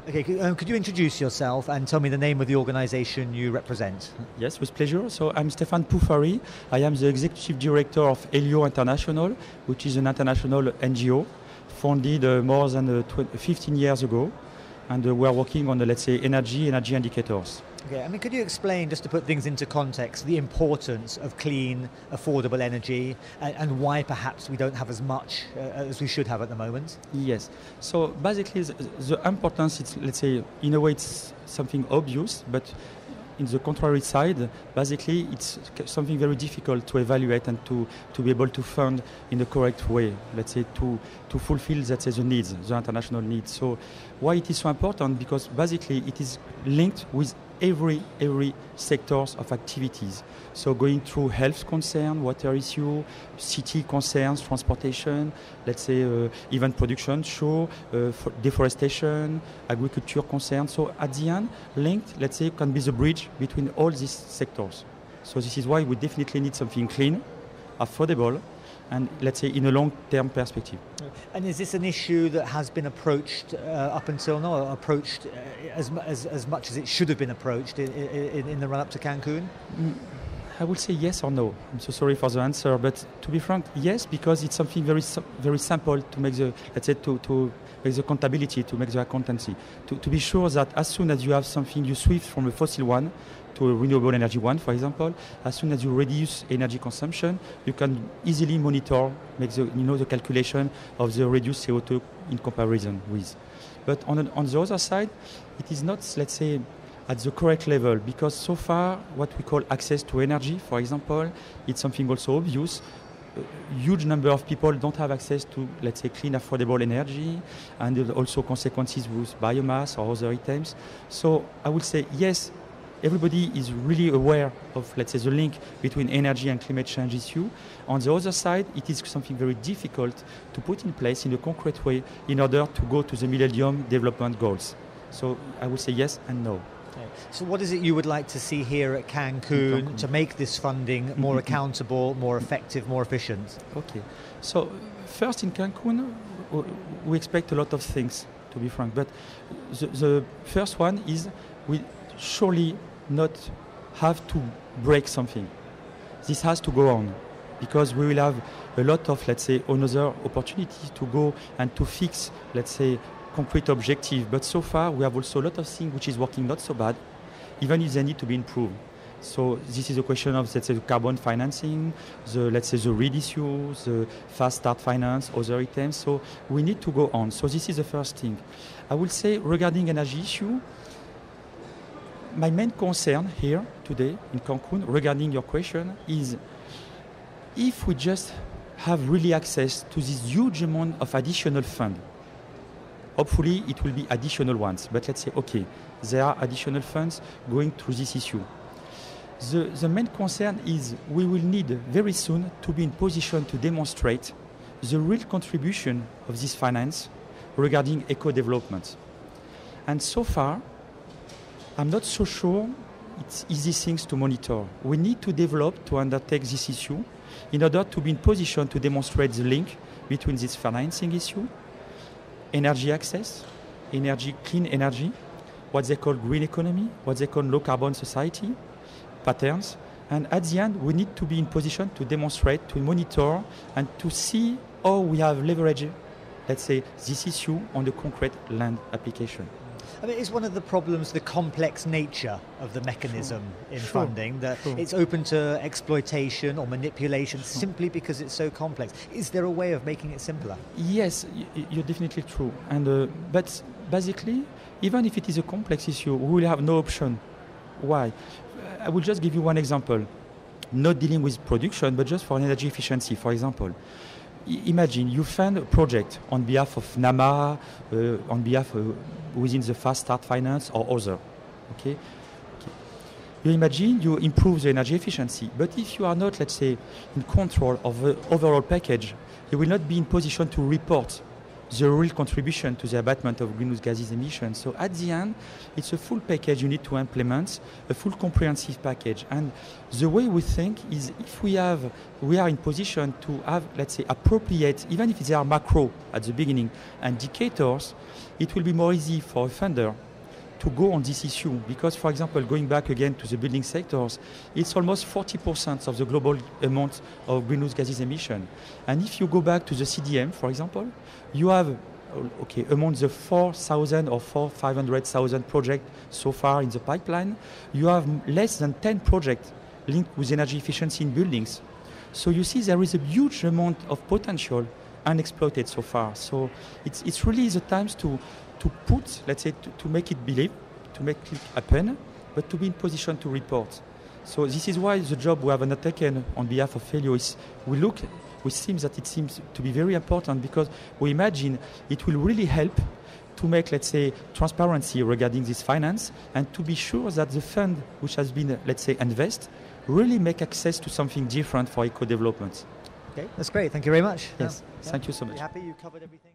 Okay, could you introduce yourself and tell me the name of the organization you represent? Yes, with pleasure. So I'm Stéphane Pouffary. I am the Executive Director of HELIO International, which is an international NGO founded more than 15 years ago. And we are working on, let's say, energy indicators. Okay, I mean, could you explain, just to put things into context, the importance of clean, affordable energy and why perhaps we don't have as much as we should have at the moment? Yes. So basically, the importance, it's, let's say, in a way, it's something obvious, but in the contrary side, basically, it's something very difficult to evaluate and to be able to fund in the correct way, let's say, to fulfill, let's say, the needs, the international needs. So why it is so important? Because basically, it is linked with every sectors of activities. So going through health concern, water issue, city concerns, transportation, let's say even production, deforestation, agriculture concerns. So at the end, linked, let's say, can be the bridge between all these sectors. So this is why we definitely need something clean, affordable, and let's say in a long-term perspective. And is this an issue that has been approached up until now, or approached as much as it should have been approached in the run-up to Cancun? I would say yes or no. I'm so sorry for the answer, but to be frank, yes, because it's something very simple to make the, let's say, to make the accountability, to make the accountancy, to be sure that as soon as you have something, you switch from a fossil one to a renewable energy one, for example, as soon as you reduce energy consumption, you can easily monitor, make the, the calculation of the reduced CO2 in comparison with. But on the other side, it is not, let's say, at the correct level, because so far what we call access to energy, for example, it's something also obvious. A huge number of people don't have access to, let's say, clean, affordable energy, and also consequences with biomass or other items. So I would say yes, everybody is really aware of, let's say, the link between energy and climate change issue. On the other side, it is something very difficult to put in place in a concrete way in order to go to the Millennium Development Goals. So I would say yes and no. Okay. So what is it you would like to see here at Cancun to make this funding more accountable, more effective, more efficient? Okay. So first in Cancun, we expect a lot of things, to be frank. But the first one is we surely not have to break something. This has to go on, because we will have a lot of, let's say, another opportunities to go and to fix, let's say, concrete objective. But so far, we have also a lot of things which is working not so bad, even if they need to be improved. So this is a question of, let's say, the carbon financing, let's say, the REIT issue, the fast start finance, other items. So we need to go on. So this is the first thing. I will say regarding energy issue, my main concern here today in Cancun regarding your question is if we just have really access to this huge amount of additional fund, hopefully it will be additional ones, but let's say, okay, there are additional funds going through this issue. The main concern is we will need very soon to be in position to demonstrate the real contribution of this finance regarding eco-development. And so far, I'm not so sure it's easy things to monitor. We need to develop to undertake this issue in order to be in position to demonstrate the link between this financing issue, energy access, clean energy, what they call green economy, what they call low carbon society, patterns. And at the end, we need to be in position to demonstrate, to monitor, and to see how we have leveraged, let's say, this issue on the concrete land application. I mean, is one of the problems the complex nature of the mechanism in funding, that it's open to exploitation or manipulation simply because it's so complex? Is there a way of making it simpler? Yes, you're definitely true. And but basically, even if it is a complex issue, we will have no option. Why? I will just give you one example. Not dealing with production, but just for energy efficiency, for example. Imagine you fund a project on behalf of NAMA, on behalf within the Fast Start Finance or other. Okay? You imagine you improve the energy efficiency, but if you are not, let's say, in control of the overall package, you will not be in position to report the real contribution to the abatement of greenhouse gases emissions. So at the end, it's a full package you need to implement, a full comprehensive package. And the way we think is if we are in position to have, let's say, appropriate, even if they are macro at the beginning, indicators, it will be more easy for a funder to go on this issue because, for example, going back again to the building sectors, it's almost 40% of the global amount of greenhouse gases emission. And if you go back to the CDM, for example, you have, okay, among the 4,000 or 500,000 projects so far in the pipeline, you have less than 10 projects linked with energy efficiency in buildings. So you see there is a huge amount of potential unexploited so far. So it's really the times to put, let's say, to make it believe, to make it happen, but to be in position to report. So this is why the job we have undertaken on behalf of HELIO is we seems that it seems to be very important because we imagine it will really help to make, let's say, transparency regarding this finance and to be sure that the fund which has been, let's say, invested really make access to something different for eco-development. Okay, that's great. Thank you very much. Yes, thank you so much. You happy you covered everything?